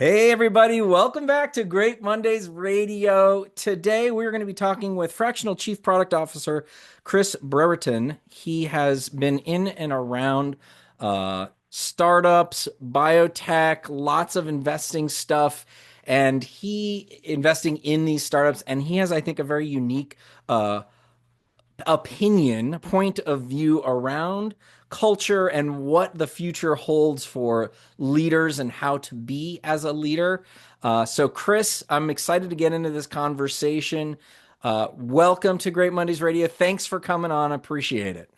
Hey, everybody, welcome back to Great Mondays Radio. Today, we're going to be talking with Fractional Chief Product Officer Chris Brereton. He has been in and around startups, biotech, lots of investing stuff, and he investing in these startups. And he has, I think, a very unique point of view around culture and what the future holds for leaders and how to be as a leader. So, Chris, I'm excited to get into this conversation. Welcome to Great Mondays Radio. Thanks for coming on. Appreciate it.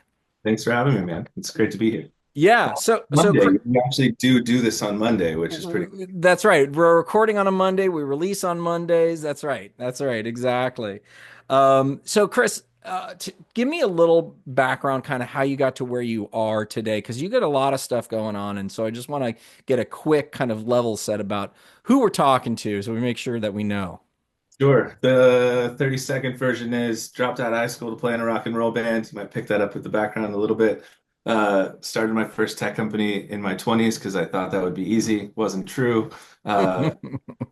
Thanks for having me, man. It's great to be here. Yeah. So, Monday, we actually do this on Monday, which is pretty. that's right. We're recording on a Monday. We release on Mondays. That's right. That's right. Exactly. So, Chris, give me a little background, kind of how you got to where you are today, because you got a lot of stuff going on, and so I just want to get a quick kind of level set about who we're talking to, so we make sure that we know. Sure. The 30-second version is dropped out of high school to play in a rock and roll band. You might pick that up with the background a little bit. Started my first tech company in my 20s because I thought that would be easy. Wasn't true. Uh,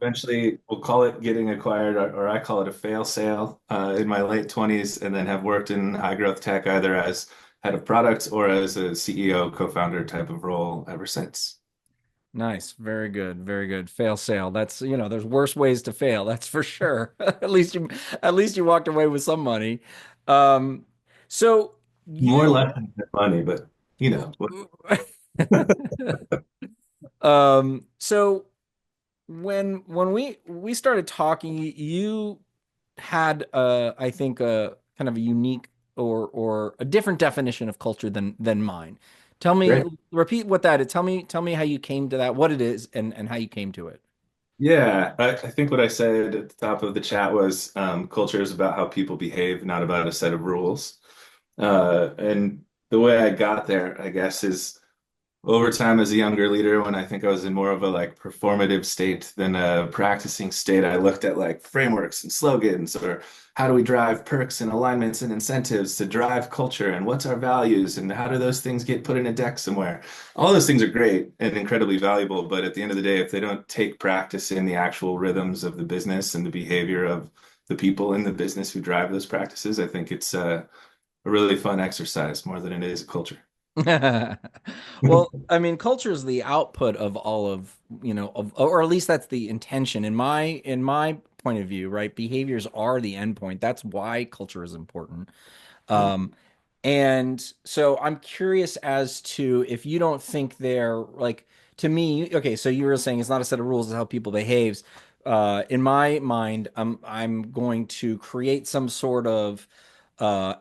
Eventually, we'll call it getting acquired, or I call it a fail sale, in my late 20s, and then have worked in high growth tech either as head of products or as a CEO, co-founder type of role ever since. Nice. Very good. Very good. Fail sale. That's, there's worse ways to fail. That's for sure. At least you walked away with some money. Um, so More you, lessons than money, but you know. so when we started talking, you had I think a kind of a unique or a different definition of culture than mine. Tell me, Great. repeat what that is. Tell me how you came to that, what it is, and how you came to it. Yeah, I think what I said at the top of the chat was culture is about how people behave, not about a set of rules. And the way I got there, I guess, is over time as a younger leader, when I think I was in more of a like performative state than a practicing state, I looked at like frameworks and slogans, or how do we drive perks and alignments and incentives to drive culture, and what's our values, and how do those things get put in a deck somewhere. All those things are great and incredibly valuable, but at the end of the day, if they don't take practice in the actual rhythms of the business and the behavior of the people in the business who drive those practices, I think it's a really fun exercise more than it is a culture. Well, I mean, culture is the output of all of, or at least that's the intention in my point of view, right? Behaviors are the endpoint. That's why culture is important. Um, and so I'm curious as to if you don't think they're like, to me, okay, so you were saying it's not a set of rules, it's how people behaves. In my mind, I'm going to create some sort of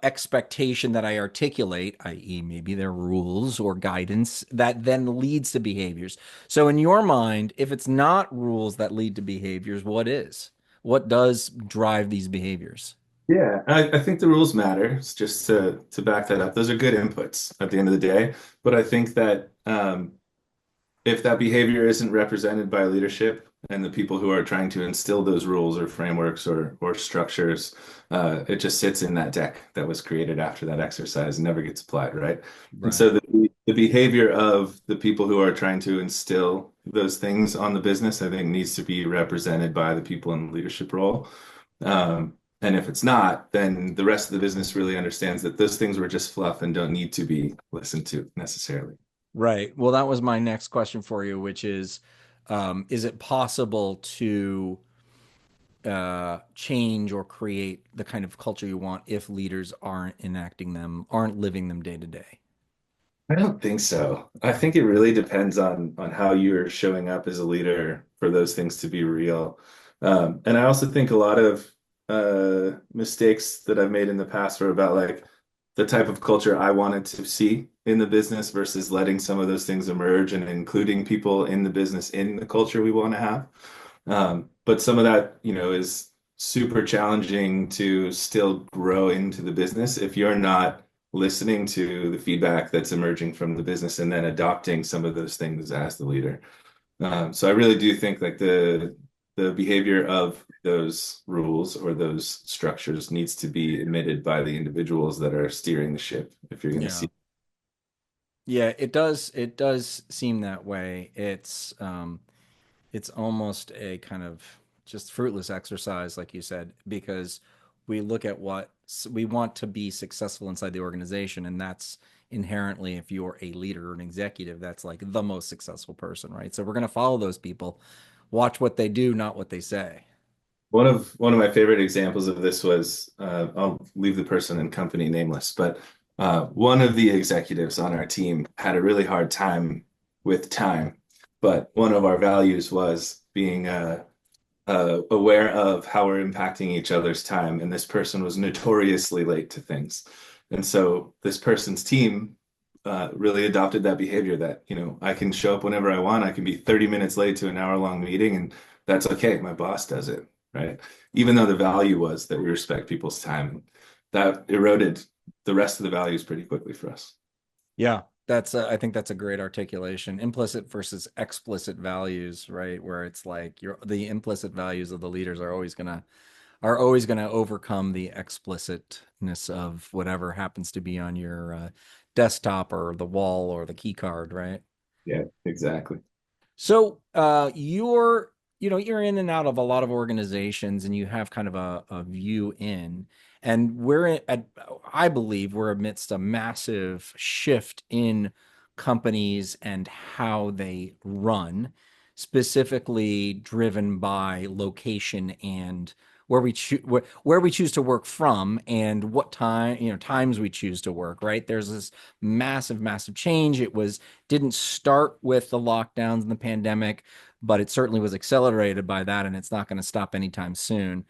expectation that I articulate, i.e., maybe they're rules or guidance that then leads to behaviors. So, in your mind, if it's not rules that lead to behaviors, what is? What does drive these behaviors? Yeah, I think the rules matter. It's just to back that up. Those are good inputs at the end of the day. But I think that if that behavior isn't represented by leadership and the people who are trying to instill those rules or frameworks or structures, it just sits in that deck that was created after that exercise and never gets applied, right? And so Right. the behavior of the people who are trying to instill those things on the business, I think, needs to be represented by the people in the leadership role. And if it's not, then the rest of the business really understands that those things were just fluff and don't need to be listened to necessarily. Right. Well, that was my next question for you, which is it possible to change or create the kind of culture you want if leaders aren't enacting them, aren't living them day to day? I don't think so. I think it really depends on how you're showing up as a leader for those things to be real. And I also think a lot of mistakes that I've made in the past were about like the type of culture I wanted to see in the business versus letting some of those things emerge and including people in the business in the culture we want to have. But some of that, is super challenging to still grow into the business if you're not listening to the feedback that's emerging from the business and then adopting some of those things as the leader. So I really do think like the behavior of those rules or those structures needs to be admitted by the individuals that are steering the ship if you're going to Yeah. see. Yeah, it does seem that way. It's It's almost a kind of just fruitless exercise, like you said, because we look at what we want to be successful inside the organization, and that's inherently, if you're a leader or an executive, that's like the most successful person, right? So we're going to follow those people, watch what they do, not what they say. One of my favorite examples of this was I'll leave the person and company nameless, but one of the executives on our team had a really hard time with time. But one of our values was being aware of how we're impacting each other's time. And this person was notoriously late to things. And so this person's team really adopted that behavior that, I can show up whenever I want. I can be 30 minutes late to an hour-long meeting, and that's okay. My boss does it, right? Even though the value was that we respect people's time, that eroded the rest of the values pretty quickly for us. Yeah, I think that's a great articulation. Implicit versus explicit values, right? Where it's like the implicit values of the leaders are always gonna overcome the explicitness of whatever happens to be on your desktop or the wall or the key card, right? Yeah, exactly. So you're in and out of a lot of organizations and you have kind of a view in. And I believe we're amidst a massive shift in companies and how they run, specifically driven by location and where we choose to work from and what times we choose to work, right? There's this massive, massive change. Didn't start with the lockdowns and the pandemic, but it certainly was accelerated by that, and it's not going to stop anytime soon.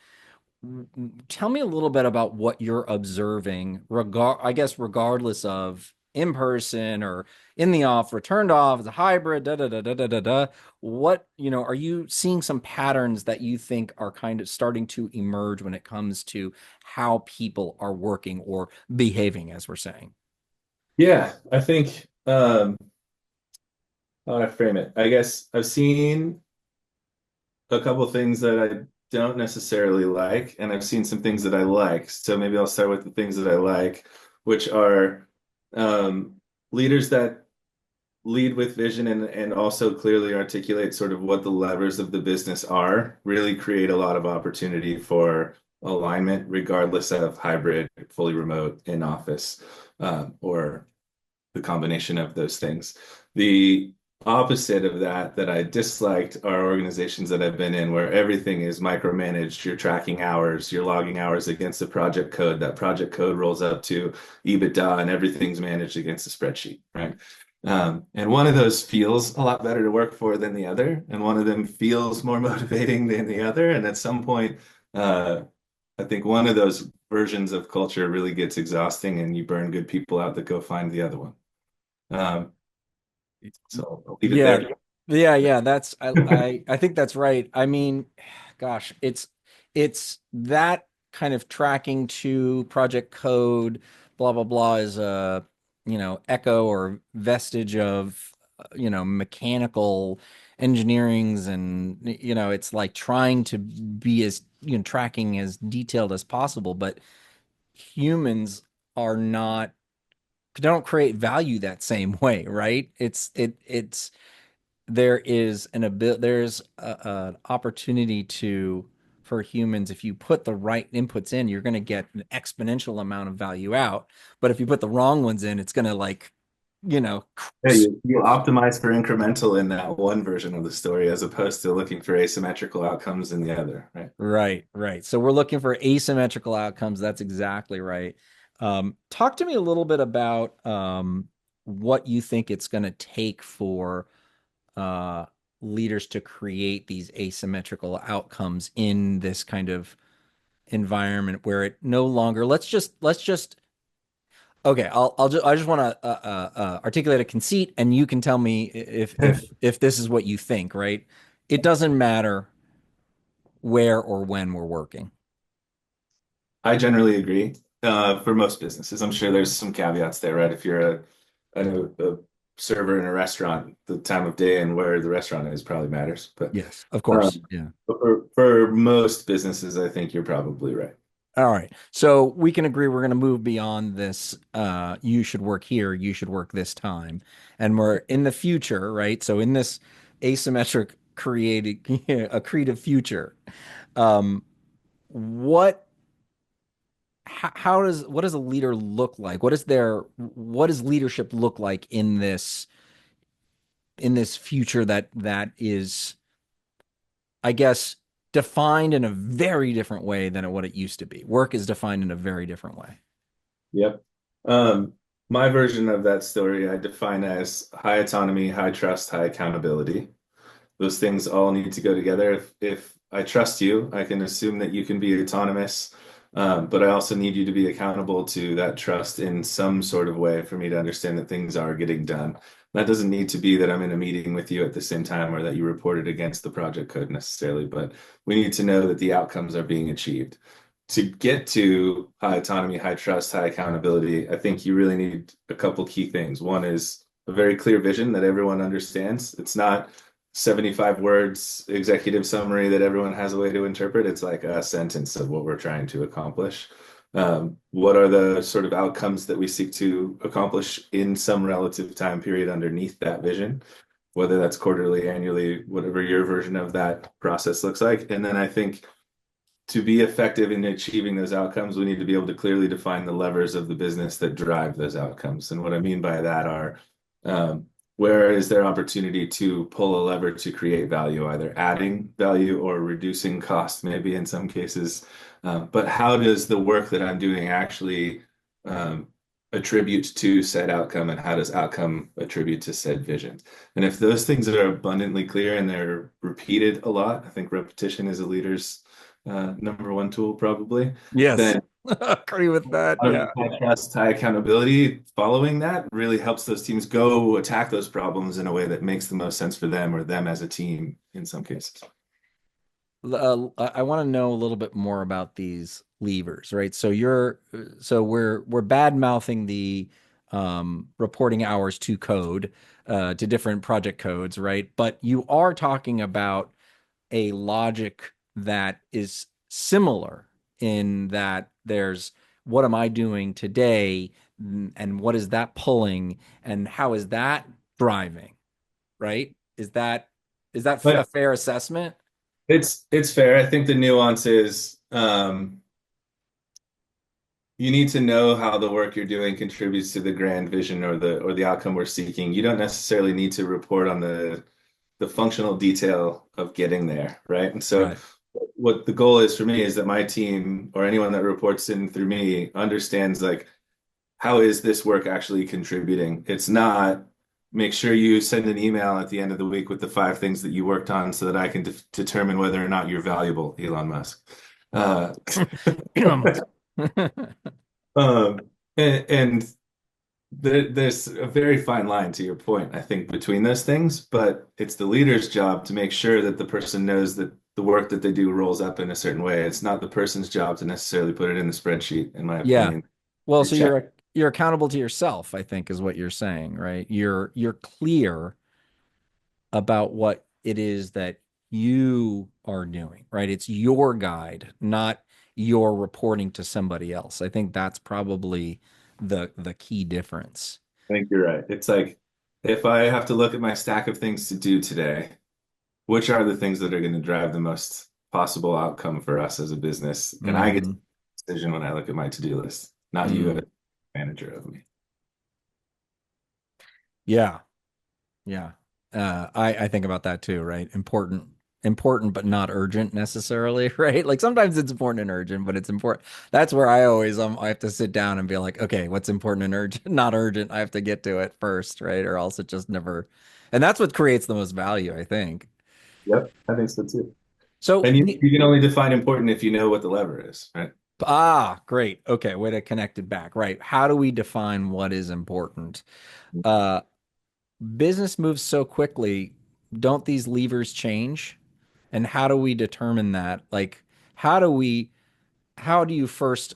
Tell me a little bit about what you're observing, I guess regardless of in person or in the off, returned off, as a hybrid, da da da da da da da. Are you seeing some patterns that you think are kind of starting to emerge when it comes to how people are working or behaving, as we're saying? Yeah, I think how do I frame it? I guess I've seen a couple of things that I don't necessarily like, and I've seen some things that I like. So maybe I'll start with the things that I like, which are um, leaders that lead with vision and also clearly articulate sort of what the levers of the business are, really create a lot of opportunity for alignment, regardless of hybrid, fully remote, in office, or the combination of those things. The opposite of that I disliked are organizations that I've been in where everything is micromanaged. You're tracking hours, you're logging hours against the project code. That project code rolls up to EBITDA and everything's managed against a spreadsheet, right? And one of those feels a lot better to work for than the other, and one of them feels more motivating than the other. And at some point, uh, I think one of those versions of culture really gets exhausting, and you burn good people out that go find the other one. Um, so I'll leave it Yeah, there. yeah. I think that's right. I mean, gosh, it's that kind of tracking to project code, blah blah blah, is a echo or vestige of mechanical engineerings, and it's like trying to be as tracking as detailed as possible, but humans are not don't create value that same way, right? It's there's an opportunity for humans. If you put the right inputs in, you're going to get an exponential amount of value out, but if you put the wrong ones in, it's going to like you know Yeah, you optimize for incremental in that one version of the story as opposed to looking for asymmetrical outcomes in the other, right? right. So we're looking for asymmetrical outcomes. That's exactly right. Talk to me a little bit about what you think it's going to take for uh, leaders to create these asymmetrical outcomes in this kind of environment where it no longer let's just okay, I just want to articulate a conceit, and you can tell me if this is what you think, right? It doesn't matter where or when we're working. I generally agree. For most businesses, I'm sure there's some caveats there, right? If you're a server in a restaurant, the time of day and where the restaurant is probably matters. Yes, of course. Yeah. But for most businesses, I think you're probably right. All right. So we can agree we're going to move beyond this. You should work here. You should work this time. And we're in the future, right? So in this asymmetric creating a creative future. Um, what how does what does a leader look like? What does leadership look like in this future that is, I guess, defined in a very different way than what it used to be. Work is defined in a very different way. Yep. Um, my version of that story I define as high autonomy, high trust, high accountability. Those things all need to go together. If I trust you, I can assume that you can be autonomous, but I also need you to be accountable to that trust in some sort of way for me to understand that things are getting done. That doesn't need to be that I'm in a meeting with you at the same time or that you reported against the project code necessarily, but we need to know that the outcomes are being achieved. To get to high autonomy, high trust, high accountability, I think you really need a couple key things. One is a very clear vision that everyone understands. It's not 75 words executive summary that everyone has a way to interpret. It's like a sentence of what we're trying to accomplish. What are the sort of outcomes that we seek to accomplish in some relative time period underneath that vision, whether that's quarterly, annually, whatever your version of that process looks like. And then I think to be effective in achieving those outcomes, we need to be able to clearly define the levers of the business that drive those outcomes. And what I mean by that are um, where is there opportunity to pull a lever to create value, either adding value or reducing cost, maybe in some cases. But how does the work that I'm doing actually um, attribute to said outcome, and how does outcome attribute to said vision? And if those things are abundantly clear and they're repeated a lot, I think repetition is a leader's number one tool probably, Yes. then Agree with that. Yeah. high trust, high accountability following that really helps those teams go attack those problems in a way that makes the most sense for them or them as a team in some cases. I want to know a little bit more about these levers, right? So we're bad mouthing the reporting hours to code, to different project codes, right? But you are talking about a logic that is similar in that there's what am I doing today, and what is that pulling, and how is that driving, right? Is that a But fair assessment? it's fair. I think the nuance is you need to know how the work you're doing contributes to the grand vision or the outcome we're seeking. You don't necessarily need to report on the functional detail of getting there, right? And so Right. what the goal is for me is that my team or anyone that reports in through me understands like how is this work actually contributing? It's not make sure you send an email at the end of the week with the 5 things that you worked on so that I can determine whether or not you're valuable, Elon Musk. Uh, um, and there's a very fine line to your point, I think, between those things, but it's the leader's job to make sure that the person knows that the work that they do rolls up in a certain way. It's not the person's job to necessarily put it in the spreadsheet, in my Yeah. opinion. Well, To so check. you're accountable to yourself, I think is what you're saying, right? You're clear about what it is that you are doing, right? It's your guide, not your reporting to somebody else. I think that's probably the key difference. I think you're right. It's like if I have to look at my stack of things to do today, which are the things that are going to drive the most possible outcome for us as a business? And I get to make Hmm. a decision when I look at my to-do list, not you as manager of me. Yeah. Yeah. I think about that too, right? Important, but not urgent necessarily, right? Like sometimes it's important and urgent, but it's important. That's where I always, I have to sit down and be like, okay, what's important and urgent, not urgent. I have to get to it first, right? Or else it just never, and that's what creates the most value, I think. Yep, I think so too. So, And you can only define important if you know what the lever is, right? great. Okay. Way to connect it back, right? How do we define what is important? Uh, Business moves so quickly. Don't these levers change? And how do we determine that? Like, how do we, how do you first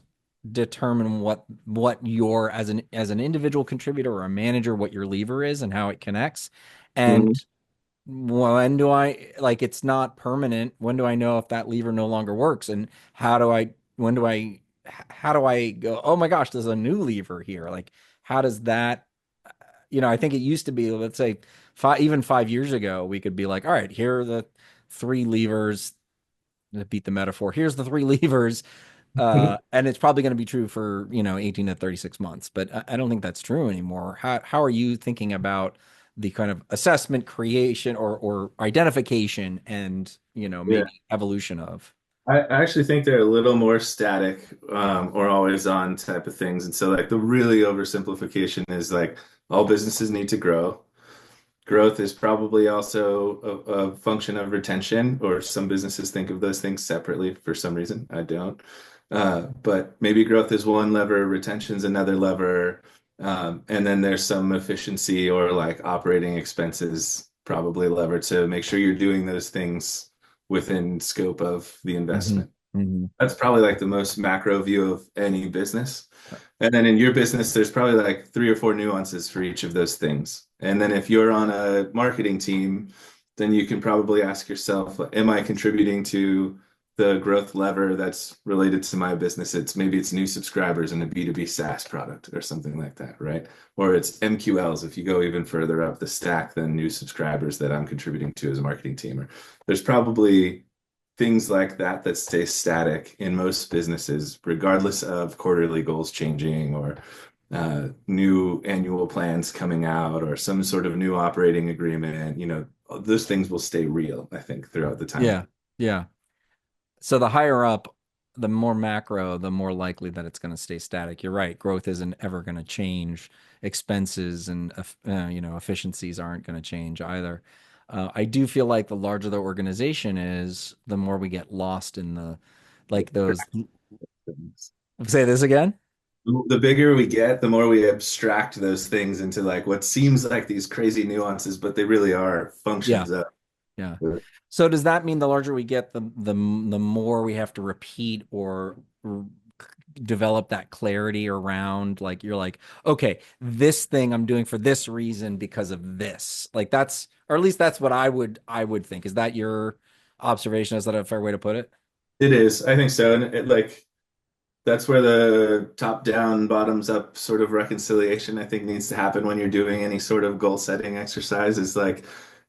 determine what your as an individual contributor or a manager, what your lever is and how it connects? And Mhm. when do I, like, it's not permanent. When do I know if that lever no longer works? And how do I, when do I, how do I go, oh my gosh, there's a new lever here. Like, how does that, I think it used to be, let's say even 5 years ago, we could be like, all right, here are the three levers to beat the metaphor. Here's the three levers. And it's probably going to be true for, 18 to 36 months, but I don't think that's true anymore. How are you thinking about the kind of assessment, creation, or identification and, Yeah. maybe evolution of? I actually think they're a little more static, or always on type of things. And so like the really oversimplification is like all businesses need to grow. Growth is probably also a function of retention, or some businesses think of those things separately for some reason. I don't. But maybe growth is one lever, retention's another lever, and then there's some efficiency or like operating expenses probably lever to make sure you're doing those things within scope of the Hmm. investment. Hmm. That's probably like the most macro view of any business. And then in your business, there's probably like three or four nuances for each of those things. And then if you're on a marketing team, then you can probably ask yourself, am I contributing to the growth lever that's related to my business? Maybe it's new subscribers in a B2B SaaS product or something like that, right? Or it's MQLs if you go even further up the stack than new subscribers that I'm contributing to as a marketing team. Or there's probably things like that that stay static in most businesses, regardless of quarterly goals changing or new annual plans coming out or some sort of new operating agreement. Those things will stay real, I think, throughout the time. Yeah. Yeah. So the higher up, the more macro, the more likely that it's going to stay static. You're right. Growth isn't ever going to change. Expenses and efficiencies aren't going to change either. I do feel like the larger the organization is, the more we get lost in the like those. Say this again. The bigger we get, the more we abstract those things into like what seems like these crazy nuances, but they really are Yeah. functions of Yeah. the. So does that mean the larger we get, the more we have to repeat or develop that clarity around, like, you're like, okay, this thing I'm doing for this reason because of this. Like, that's, or at least that's what I would think. Is that your observation? Is that a fair way to put it? It is, I think so. And it like that's where the top down, bottoms up sort of reconciliation I think needs to happen when you're doing any sort of goal setting exercise. Is like,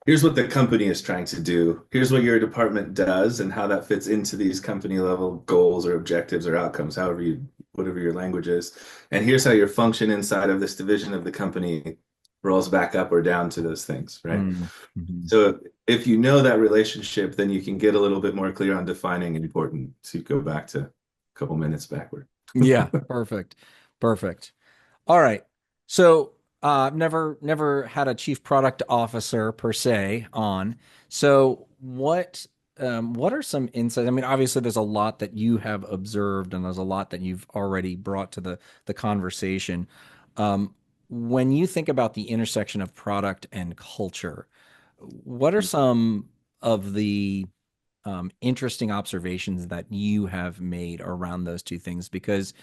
here's what the company is trying to do. Here's what your department does and how that fits into these company level goals or objectives or outcomes, whatever your language is. And here's how your function inside of this division of the company rolls back up or down to those things, right? Mm-hmm. So if you know that relationship, then you can get a little bit more clear on defining important. So you go back to a couple minutes backward. Yeah, perfect. Perfect. All right. So, never had a chief product officer per se on. So, what are some insights? I mean, obviously, there's a lot that you have observed, and there's a lot that you've already brought to the conversation. When you think about the intersection of product and culture, what are some of the interesting observations that you have made around those two things? Because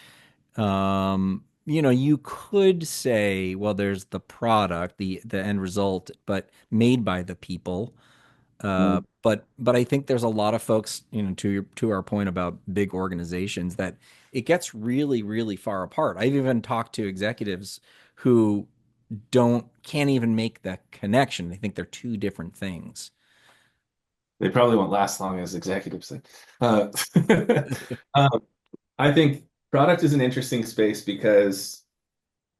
you could say, well, there's the product, the end result, but made by the people. Mm. But I think there's a lot of folks, to our point about big organizations, that it gets really, really far apart. I've even talked to executives who can't even make that connection. They think they're two different things. They probably won't last long as executives then. Uh, um, I think product is an interesting space because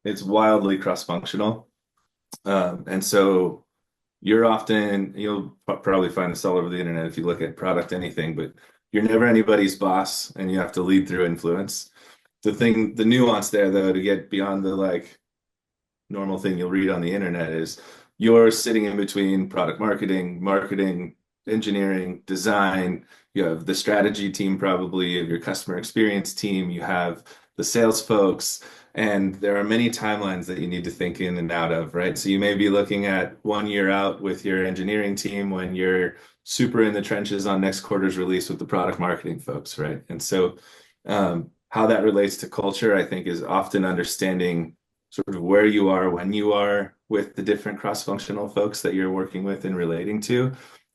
it's wildly cross-functional. And so you'll probably find this all over the internet if you look at product anything, but you're never anybody's boss and you have to lead through influence. The nuance there though, to get beyond the like normal thing you'll read on the internet is you're sitting in between product marketing, engineering, design. You have the strategy team, probably, you have your customer experience team, you have the sales folks, and there are many timelines that you need to think in and out of, right? So you may be looking at 1 year out with your engineering team when you're super in the trenches on next quarter's release with the product marketing folks, right? And so how that relates to culture, I think, is often understanding sort of where you are when you are with the different cross-functional folks that you're working with and relating to,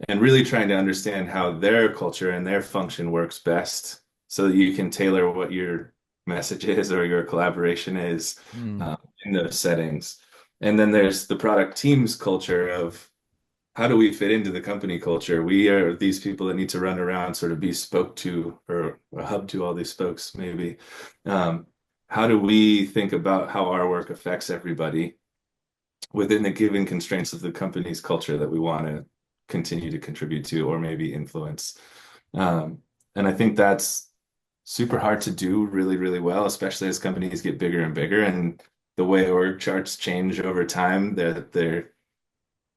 and really trying to understand how their culture and their function works best so that you can tailor what your message is or your collaboration is Hmm. in those settings. And then there's the product team's culture of how do we fit into the company culture? We are these people that need to run around, sort of be spoke to or a hub to all these spokes, maybe. Um, how do we think about how our work affects everybody within the given constraints of the company's culture that we want to continue to contribute to or maybe influence? Um, and I think that's super hard to do really, really well, especially as companies get bigger and bigger and the way org charts change over time. They're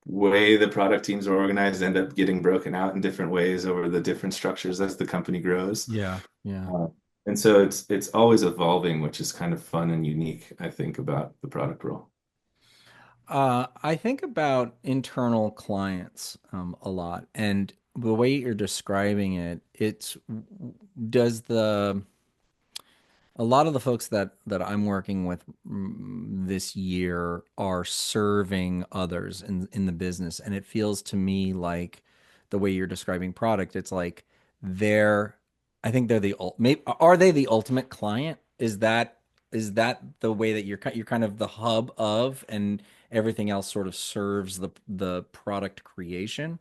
way the product teams are organized end up getting broken out in different ways over the different structures as the company grows. Yeah, yeah. Uh, and so it's always evolving, which is kind of fun and unique, I think, about the product role. I think about internal clients a lot, and the way you're describing it, it's does the a lot of the folks that I'm working with this year are serving others in the business, and it feels to me like the way you're describing product, it's like they're I think they're the maybe are they the ultimate client? Is that the way that you're kind of the hub of, and everything else sort of serves the product creation?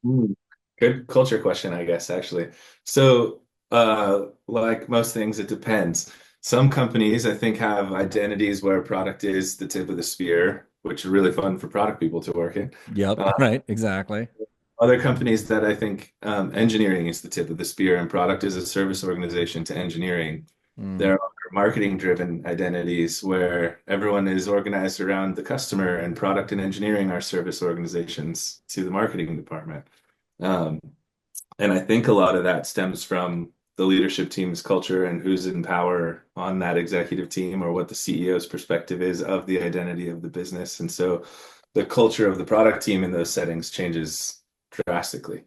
Mm. Good culture question, I guess, actually. So, like most things, it depends. Some companies, I think, have identities where product is the tip of the spear, which is really fun for product people to work in. Yep, Uh, right, exactly. Other companies that I think engineering is the tip of the spear and product is a service organization to engineering. Mm. There are marketing driven identities where everyone is organized around the customer and product and engineering are service organizations to the marketing department. Um, and I think a lot of that stems from the leadership team's culture and who's in power on that executive team or what the CEO's perspective is of the identity of the business. And so the culture of the product team in those settings changes drastically.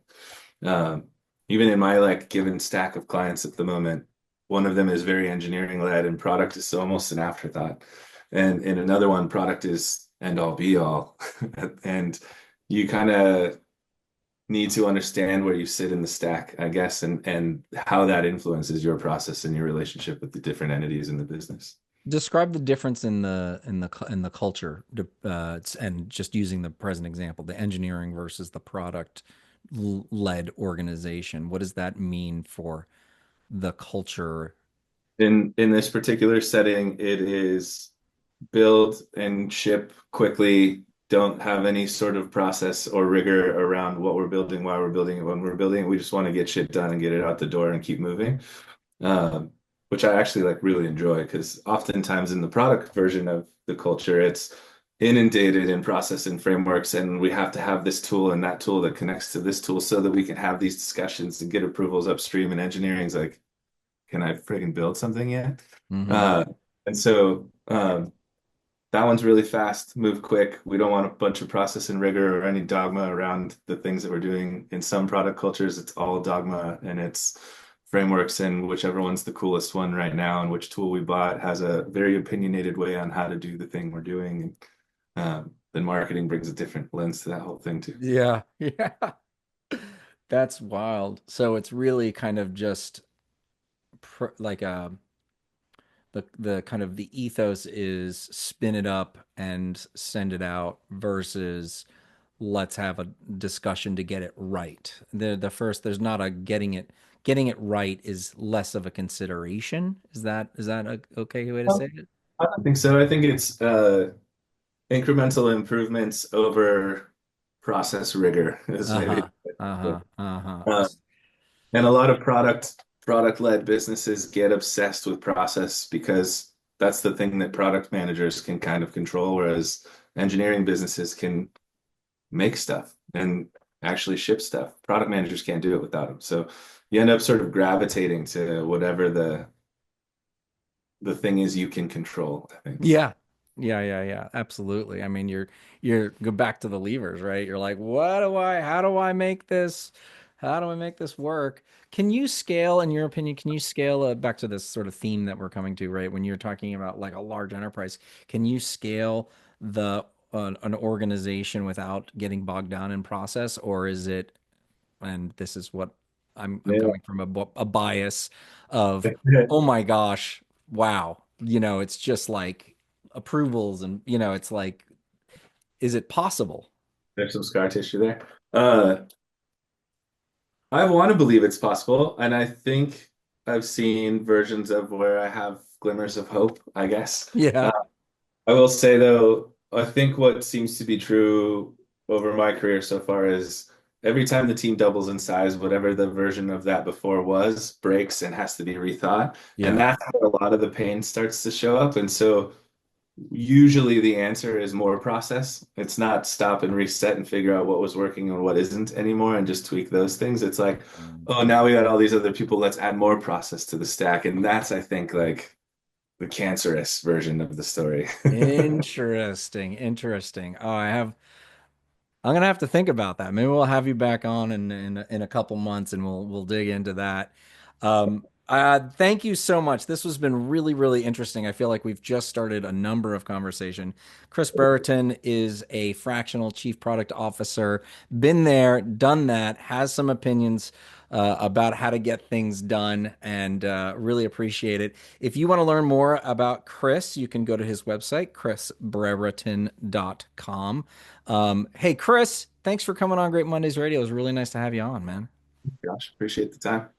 Um, Even in my like given stack of clients at the moment, one of them is very engineering led and product is almost an afterthought. And in another one, product is end all be all. And you kind of need to understand where you sit in the stack, I guess, and how that influences your process and your relationship with the different entities in the business. Describe the difference in the culture, and just using the present example, the engineering versus the product led organization. What does that mean for the culture? In this particular setting, it is build and ship quickly, don't have any sort of process or rigor around what we're building, why we're building it, when we're building it. We just want to get shit done and get it out the door and keep moving. Um, which I actually like really enjoy because oftentimes in the product version of the culture, it's inundated in process and frameworks, and we have to have this tool and that tool that connects to this tool so that we can have these discussions and get approvals upstream. And engineering's like, can I friggin' build something yet? Hmm. Uh, and so that one's really fast, move quick. We don't want a bunch of process and rigor or any dogma around the things that we're doing. In some product cultures, it's all dogma and it's frameworks, and whichever one's the coolest one right now and which tool we bought has a very opinionated way on how to do the thing we're doing. Then marketing brings a different lens to that whole thing too. Yeah, yeah. That's wild. So it's really kind of just like the kind of the ethos is spin it up and send it out versus let's have a discussion to get it right. The first there's not a getting it right is less of a consideration. Is that a okay way to say it? I don't think so. I think it's incremental improvements over process rigor is maybe. Uh-huh. Uh-huh. Uh-huh. Uh, and a lot of product-led businesses get obsessed with process because that's the thing that product managers can kind of control, whereas engineering businesses can make stuff and actually ship stuff. Product managers can't do it without them. So you end up sort of gravitating to whatever the thing is you can control, I think. Yeah. Yeah, yeah, yeah. Absolutely. I mean, you're go back to the levers, right? You're like, how do I make this? How do I make this work? Can you scale, in your opinion, can you scale back to this sort of theme that we're coming to, right? When you're talking about like a large enterprise, can you scale the an organization without getting bogged down in process, or is it, and this is what I'm Yeah. coming from a bias of, oh my gosh, wow, it's just like approvals, and it's like Is it possible? There's some scar tissue there. I want to believe it's possible, and I think I've seen versions of where I have glimmers of hope, I guess. Yeah. I will say though, I think what seems to be true over my career so far is every time the team doubles in size, whatever the version of that before was breaks and has to be rethought. And Yeah. that's where a lot of the pain starts to show up. And so usually the answer is more process. It's not stop and reset and figure out what was working and what isn't anymore and just tweak those things. It's like, Mm. oh, now we got all these other people, let's add more process to the stack. And that's, I think, like the cancerous version of the story. Interesting. Interesting. Oh, I'm gonna have to think about that. Maybe we'll have you back on in a couple months, and we'll dig into that. Thank you so much. This has been really, really interesting. I feel like we've just started a number of conversation. Chris Brereton is a fractional chief product officer. Been there, done that. Has some opinions about how to get things done, and really appreciate it. If you want to learn more about Chris, you can go to his website, chrisbrereton.com. Hey, Chris, thanks for coming on Great Mondays Radio. It was really nice to have you on, man. Gosh, appreciate the time.